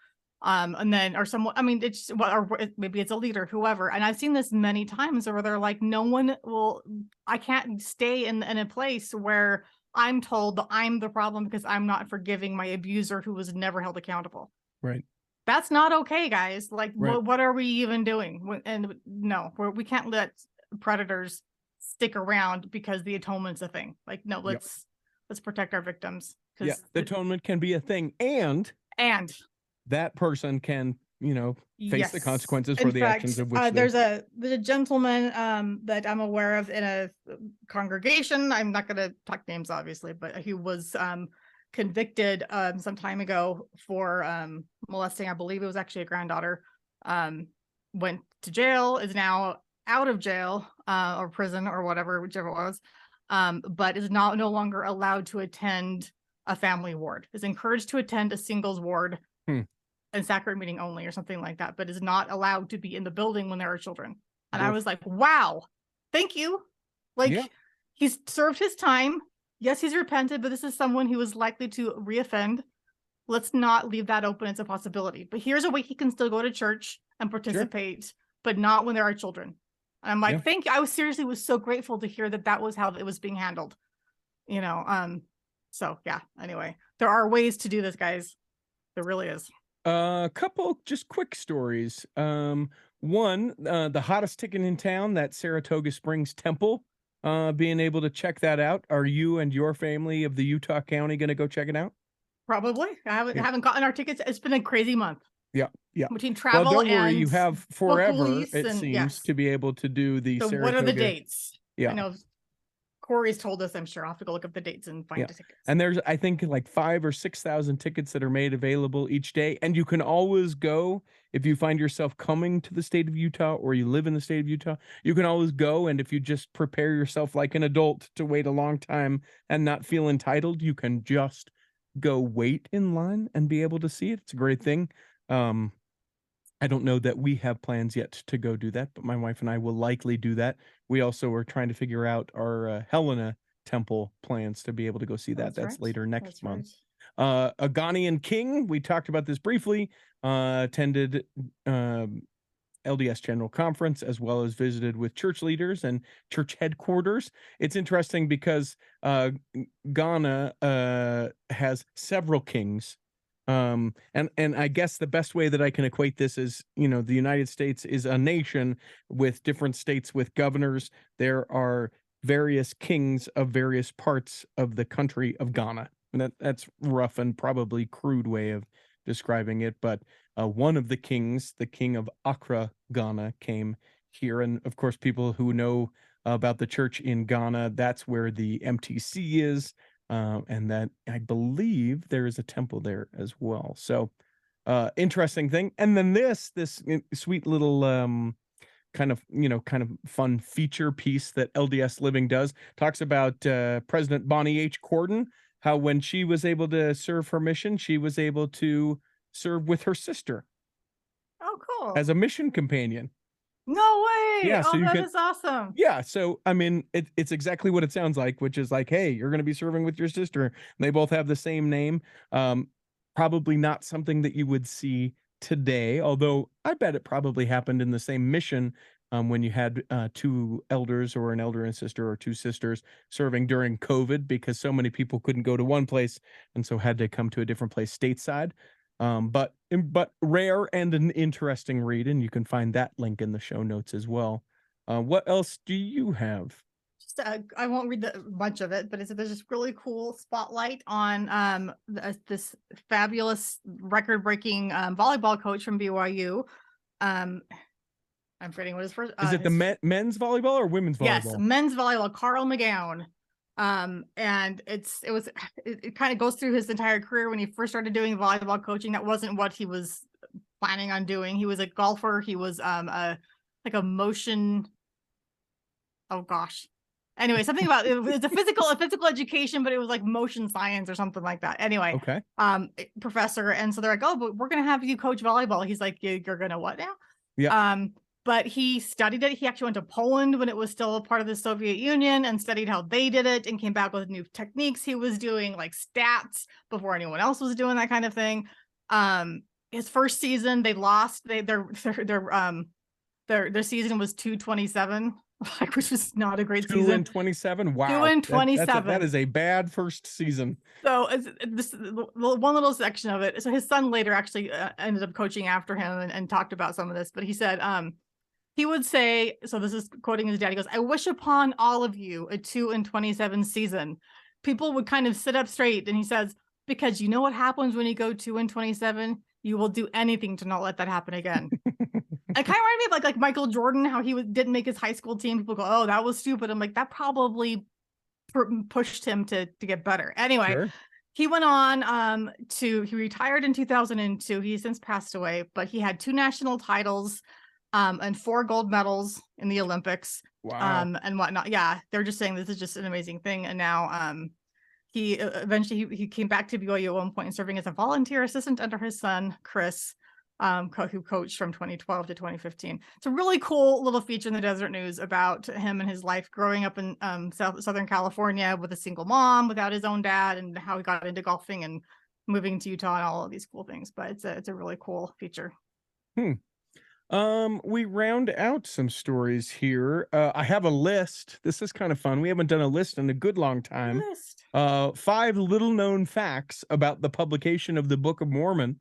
And then, or someone, I mean, it's, or maybe it's a leader, whoever. And I've seen this many times where they're like, I can't stay in a place where I'm told that I'm the problem because I'm not forgiving my abuser who was never held accountable. Right. That's not okay, guys. Like, Right. what are we even doing? And no, we can't let predators stick around because the atonement's a thing. Like, no, let's protect our victims. Yeah, the atonement can be a thing, and that person can, face the yes, consequences in for the fact, actions of which there's a gentleman that I'm aware of in a congregation. I'm not going to talk names, obviously, but he was convicted some time ago for molesting. I believe it was actually a granddaughter. Went to jail, is now out of jail or prison or whatever, whichever it was, but is no longer allowed to attend a family ward. Is encouraged to attend a singles ward and sacrament meeting only or something like that, but is not allowed to be in the building when there are children. And I was like, wow, thank you. Like, he's served his time. Yes, he's repented, but this is someone who is likely to reoffend. Let's not leave that open as a possibility. But here's a way he can still go to church and participate, but not when there are children. And I'm like, thank you. I was so grateful to hear that was how it was being handled. So yeah, anyway, there are ways to do this, guys. There really is. A couple just quick stories. One, the hottest ticket in town, that Saratoga Springs Temple, being able to check that out. Are you and your family of the Utah County going to go check it out? Probably. I haven't gotten our tickets. It's been a crazy month. Yeah. Between travel don't worry, and you have forever, it and, seems, to be able to do the so Saratoga. what are the dates? Yeah. I know Corey's told us, I'm sure. I'll have to go look up the dates and find the tickets. And there's, I think, like 5,000 or 6,000 tickets that are made available each day. And you can always go if you find yourself coming to the state of Utah or you live in the state of Utah. You can always go. And if you just prepare yourself like an adult to wait a long time and not feel entitled, you can just go wait in line and be able to see it. It's a great thing. I don't know that we have plans yet to go do that, but my wife and I will likely do that. We also are trying to figure out our Helena temple plans to be able to go see that. That's later next month. A Ghanaian king, we talked about this briefly, attended LDS General Conference, as well as visited with church leaders and church headquarters. It's interesting because Ghana has several kings. And I guess the best way that I can equate this is, the United States is a nation with different states with governors. There are various kings of various parts of the country of Ghana. And that's rough and probably crude way of describing it. But one of the kings, the king of Accra, Ghana, came here. And of course, people who know about the church in Ghana, that's where the MTC is. And that I believe there is a temple there as well. So interesting thing. And then this sweet little kind of fun feature piece that LDS Living does, talks about President Bonnie H. Cordon, how when she was able to serve her mission, she was able to serve with her sister. Oh, cool. As a mission companion. No way. Yeah, so that is awesome. Yeah, so I mean, it's exactly what it sounds like, which is like, hey, you're going to be serving with your sister. And they both have the same name. Probably not something that you would see today, although I bet it probably happened in the same mission when you had two elders, or an elder and sister, or two sisters serving during COVID, because so many people couldn't go to one place and so had to come to a different place stateside. But rare and an interesting read, and you can find that link in the show notes as well. What else do you have? Just I won't read much of it, but there's this really cool spotlight on this fabulous record-breaking volleyball coach from BYU. I'm forgetting what his first. Is it the men's volleyball or women's volleyball? Yes, men's volleyball. Carl McGowan. And it kind of goes through his entire career. When he first started doing volleyball coaching, that wasn't what he was planning on doing. He was a golfer. He was a motion. Oh gosh. Anyway, something about it was a physical education, but it was like motion science or something like that. Anyway, okay. Professor, and so they're like, oh, but we're gonna have you coach volleyball. He's like, you're gonna what now? Yeah. But he studied it. He actually went to Poland when it was still a part of the Soviet Union and studied how they did it and came back with new techniques. He was doing like stats before anyone else was doing that kind of thing. His first season, they lost. Their season was 227 which was not a great 2 season. and 27. Wow. 2 and 27. That is a bad first season. So this one little section of it. So his son later actually ended up coaching after him and talked about some of this. But he said he would say, so this is quoting his dad. He goes, "I wish upon all of you a 2 and 27 season." People would kind of sit up straight, and he says, because you know what happens when you go 2 and 27? You will do anything to not let that happen again. It kind of reminded me of like Michael Jordan, how he didn't make his high school team. People go, "Oh, that was stupid." I'm like, that probably pushed him to get better. Anyway, Sure. he went on he retired in 2002. He's since passed away, but he had 2 national titles and 4 gold medals in the Olympics. Wow. And whatnot. Yeah, they're just saying this is just an amazing thing. And now he eventually he came back to BYU at one point and serving as a volunteer assistant under his son Chris, who coached from 2012 to 2015. It's a really cool little feature in the Desert News about him and his life growing up in Southern California with a single mom without his own dad, and how he got into golfing and moving to Utah and all of these cool things. But it's a really cool feature. We round out some stories here. I have a list. This is kind of fun. We haven't done a list in a good long time. 5 little known facts about the publication of the Book of Mormon.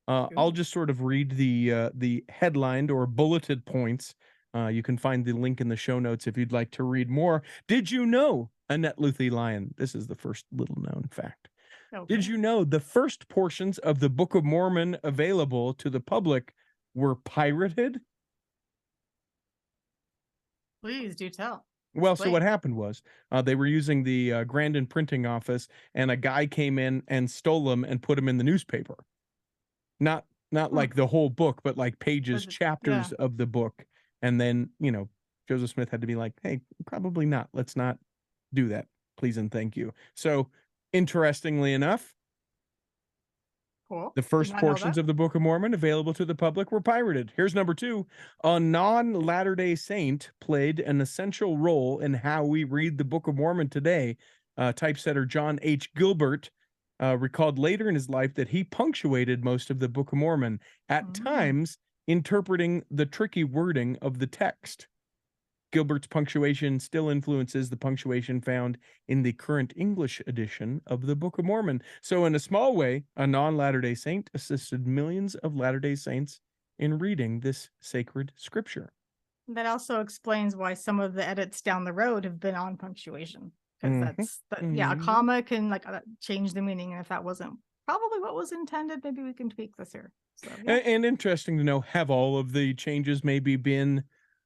I'll just sort of read the headlined or bulleted points. You can find the link in the show notes if you'd like to read more. Did you know, Annette Luthi Lyon? This is the first little known fact. Okay. Did you know the first portions of the Book of Mormon available to the public were pirated? Please do tell. Well, so what happened was they were using the Grandin printing office, and a guy came in and stole them and put them in the newspaper. Not like the whole book, but like pages, chapters of the book. And then, Joseph Smith had to be like, "Hey, probably not. Let's not do that. Please and thank you." So interestingly enough, the first portions of the Book of Mormon available to the public were pirated. Here's number 2. A non-Latter-day Saint played an essential role in how we read the Book of Mormon today. Typesetter John H. Gilbert recalled later in his life that he punctuated most of the Book of Mormon, at times interpreting the tricky wording of the text. Gilbert's punctuation still influences the punctuation found in the current English edition of the Book of Mormon. So in a small way, a non-Latter-day Saint assisted millions of Latter-day Saints in reading this sacred scripture. That also explains why some of the edits down the road have been on punctuation. Because a comma can change the meaning. And if that wasn't probably what was intended, maybe we can tweak this here. So, and interesting to know, have all of the changes maybe been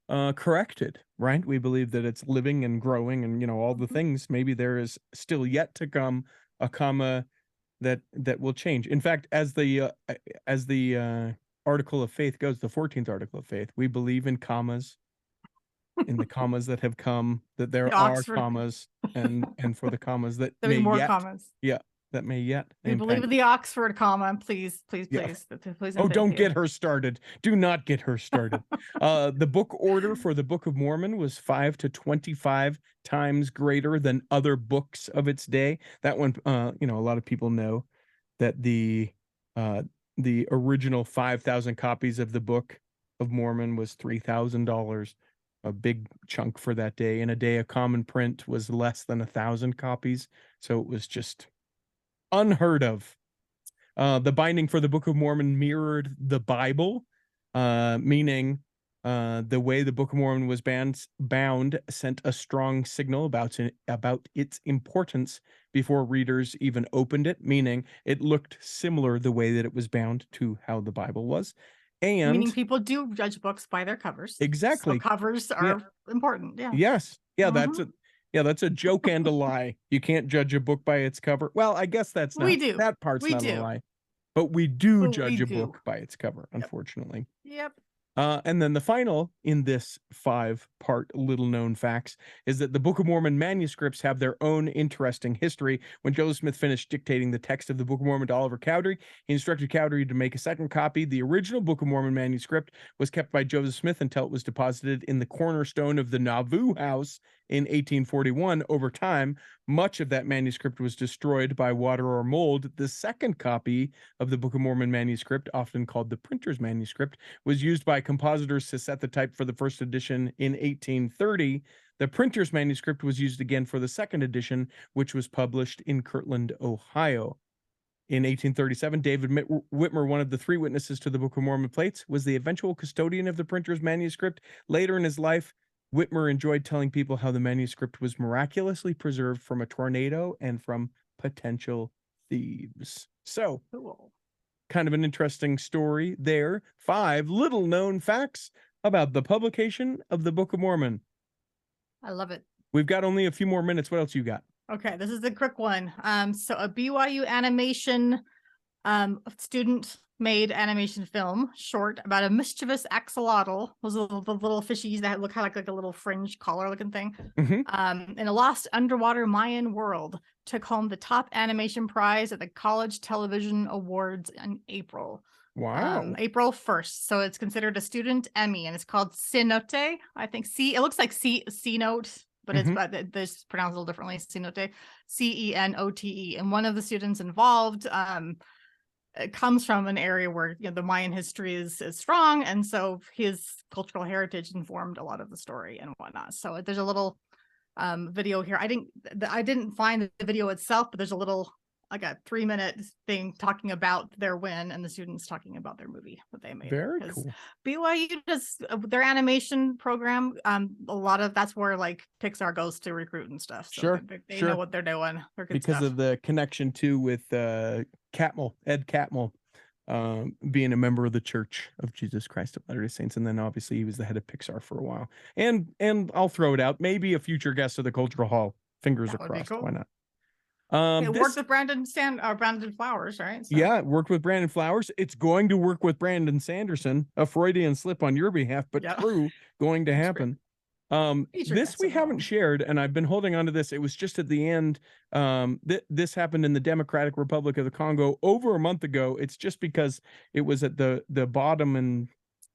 corrected, right? We believe that it's living and growing and, all the things. Maybe there is still yet to come a comma that will change. In fact, as the article of faith goes, the 14th article of faith, we believe in commas, in the commas that have come, that there are commas, and for the commas that there may more yet, commas. Yeah. That may yet. We believe in the Oxford comma. Please. Oh, don't get her started. Do not get her started. The book order for the Book of Mormon was 5 to 25 times greater than other books of its day. That one, a lot of people know that the original 5,000 copies of the Book of Mormon was $3,000. A big chunk for that day. In a day of common print was less than 1,000 copies. So it was just unheard of. The binding for the Book of Mormon mirrored the Bible, meaning the way the Book of Mormon was bound sent a strong signal about its importance before readers even opened it, meaning it looked similar the way that it was bound to how the Bible was. And meaning people do judge books by their covers. Exactly. So covers are important. Yeah. Yes. Yeah, that's a joke and a lie. You can't judge a book by its cover. Well, I guess that's not. We do. That part's not a lie. But we do judge a book by its cover, unfortunately. Yep. And then the final in this 5-part little known facts is that the Book of Mormon manuscripts have their own interesting history. When Joseph Smith finished dictating the text of the Book of Mormon to Oliver Cowdery, he instructed Cowdery to make a second copy. The original Book of Mormon manuscript was kept by Joseph Smith until it was deposited in the cornerstone of the Nauvoo house in 1841. Over time, much of that manuscript was destroyed by water or mold. The second copy of the Book of Mormon manuscript, often called the printer's manuscript, was used by compositors to set the type for the first edition in 1830. The printer's manuscript was used again for the second edition, which was published in Kirtland, Ohio. In 1837, David Whitmer, one of the 3 witnesses to the Book of Mormon plates, was the eventual custodian of the printer's manuscript. Later in his life, Whitmer enjoyed telling people how the manuscript was miraculously preserved from a tornado and from potential thieves. So, Cool. kind of an interesting story there. 5 little-known facts about the publication of the Book of Mormon. I love it. We've got only a few more minutes. What else you got? Okay, this is a quick one. So a BYU animation student made animation film short about a mischievous axolotl, those little fishies that look kind of like a little fringe collar looking thing, in a lost underwater Mayan world, took home the top animation prize at the College Television Awards in April. Wow. April 1st. So it's considered a student Emmy, and it's called Cenote. I think it looks like C note, but it's pronounced a little differently. Cenote, Cenote. And one of the students involved it comes from an area where the Mayan history is strong, and so his cultural heritage informed a lot of the story and whatnot. So there's a little video here. I didn't find the video itself, but there's a little, like a 3-minute thing talking about their win and the students talking about their movie that they made. Very cool. BYU does their animation program. A lot of that's where like Pixar goes to recruit and stuff. So Sure, they know what they're doing. They're good because stuff. of the connection too with Ed Catmull, being a member of the Church of Jesus Christ of Latter-day Saints, and then obviously he was the head of Pixar for a while. And I'll throw it out, maybe a future guest of the Cultural Hall. Fingers are crossed. Cool. Why not? It worked with Brandon Flowers, right? So. Yeah, it worked with Brandon Flowers. It's going to work with Brandon Sanderson. A Freudian slip on your behalf, but true, going to happen. This we haven't shared, and I've been holding on to this. It was just at the end. This happened in the Democratic Republic of the Congo over a month ago. It's just because it was at the bottom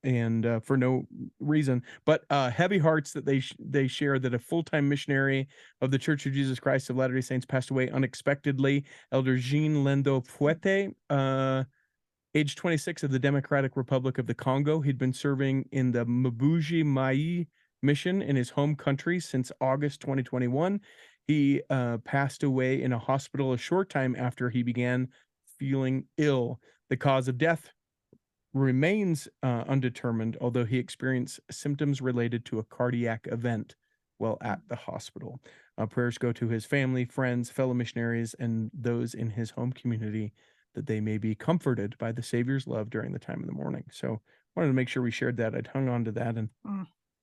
and for no reason, but heavy hearts that they share that a full-time missionary of the Church of Jesus Christ of Latter-day Saints passed away unexpectedly. Elder Jean Lendo Puete, age 26, of the Democratic Republic of the Congo. He'd been serving in the Mabuji Mai mission in his home country since August 2021. He passed away in a hospital a short time after he began feeling ill. The cause of death remains undetermined, although he experienced symptoms related to a cardiac event while at the hospital. Prayers go to his family, friends, fellow missionaries, and those in his home community, that they may be comforted by the Savior's love during the time of the mourning. So wanted to make sure we shared that. I'd hung on to that and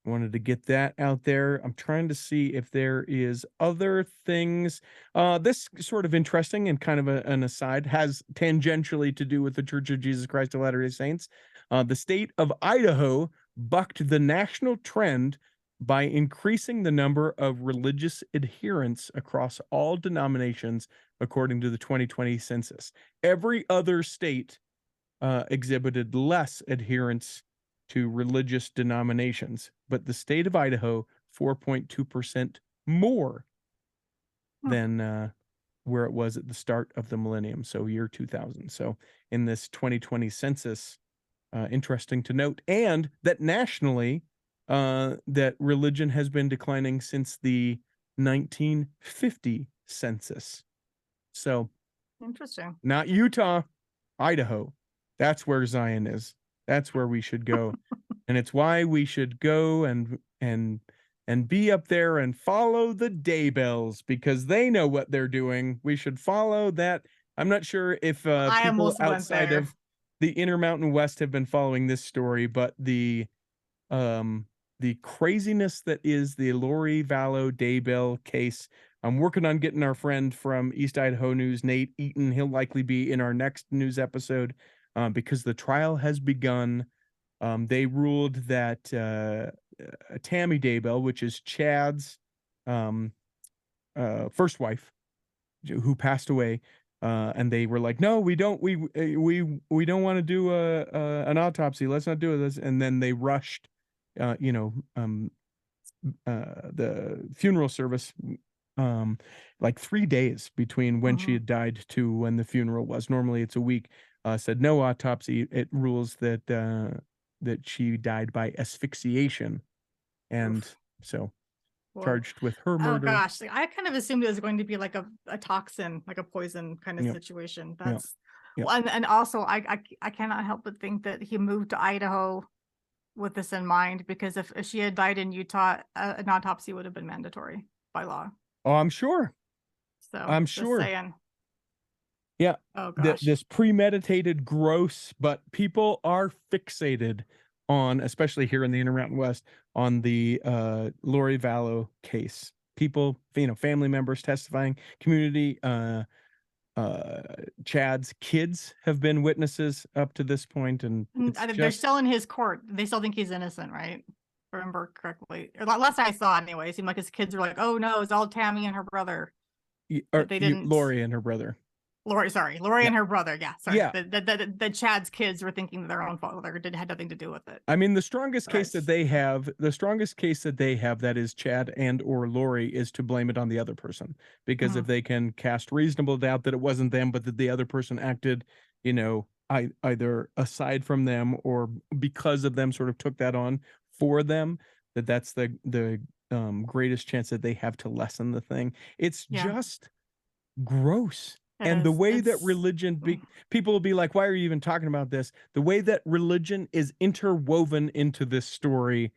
wanted to get that out there. I'm trying to see if there is other things. This sort of interesting and kind of an aside, has tangentially to do with the Church of Jesus Christ of Latter-day Saints. The state of Idaho bucked the national trend by increasing the number of religious adherents across all denominations, according to the 2020 census. Every other state exhibited less adherence to religious denominations, but the state of Idaho 4.2% more than where it was at the start of the millennium, so year 2000. So in this 2020 census, interesting to note, and that nationally, that religion has been declining since the 1950 census. So interesting. Not Utah, Idaho. That's where Zion is. That's where we should go. And it's why we should go and be up there and follow the Daybells, because they know what they're doing. We should follow that. I'm not sure if people outside of the Intermountain West have been following this story, but the craziness that is the Lori Vallow Daybell case. I'm working on getting our friend from East Idaho News, Nate Eaton. He'll likely be in our next news episode. Because the trial has begun. They ruled that Tammy Daybell, which is Chad's first wife, who passed away, and they were like, "No, we don't want to do an autopsy. Let's not do this." And then they rushed, the funeral service like 3 days between when she had died to when the funeral was. Normally it's a week. Said no autopsy. It rules that that she died by asphyxiation, and Oof. so Boy. charged with her Oh murder. gosh, I kind of assumed it was going to be like a toxin, like a poison kind of Yep. situation. Yep. That's Yep. well, and also I cannot help but think that he moved to Idaho with this in mind, because if she had died in Utah, an autopsy would have been mandatory by law. Oh, I'm sure. So I'm just sure. saying. Yeah. Oh gosh. This premeditated, gross, but people are fixated on, especially here in the Intermountain West, on the Lori Vallow case. People, family members testifying, community, Chad's kids have been witnesses up to this point, and it's They're just still in his court. They still think he's innocent, right? Remember correctly. Or last I saw anyway, it seemed like his kids were like, oh no, it's all Tammy and her brother. But they didn't. Lori and her brother. Lori Yeah. and her brother. Yeah, sorry. Yeah. The Chad's kids were thinking their own father had nothing to do with it. I mean, the strongest case that they have that is Chad and or Lori is to blame it on the other person, because if they can cast reasonable doubt that it wasn't them, but that the other person acted, either aside from them or because of them, sort of took that on for them, that's the greatest chance that they have to lessen the thing. It's just gross. And the way that religion people will be like, why are you even talking about this? The way that religion is interwoven into this story.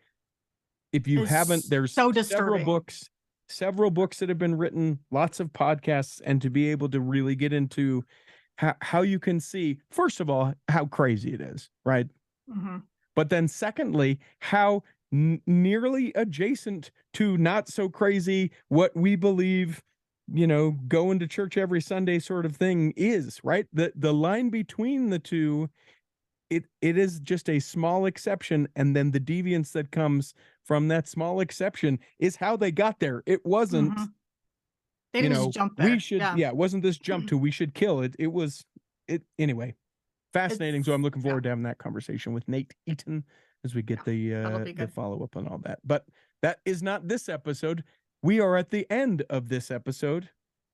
If you haven't, there's so several books that have been written, lots of podcasts, and to be able to really get into how you can see, first of all, how crazy it is, right? But then secondly, how nearly adjacent to not so crazy what we believe, going to church every Sunday sort of thing is, right? The line between the two, it is just a small exception, and then the deviance that comes from that small exception is how they got there. It wasn't they didn't just jump there. It wasn't this jump to we should kill it. It was anyway. Fascinating. So I'm looking forward to having that conversation with Nate Eaton as we get the follow-up on all that. But that is not this episode. We are at the end of this episode,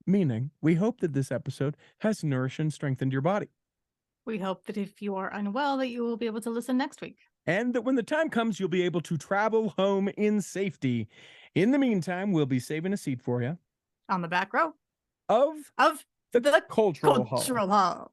meaning we hope that this episode has nourished and strengthened your body. We hope that if you are unwell, that you will be able to listen next week. And that when the time comes, you'll be able to travel home in safety. In the meantime, we'll be saving a seat for you on the back row of the Cultural Hall. Hall.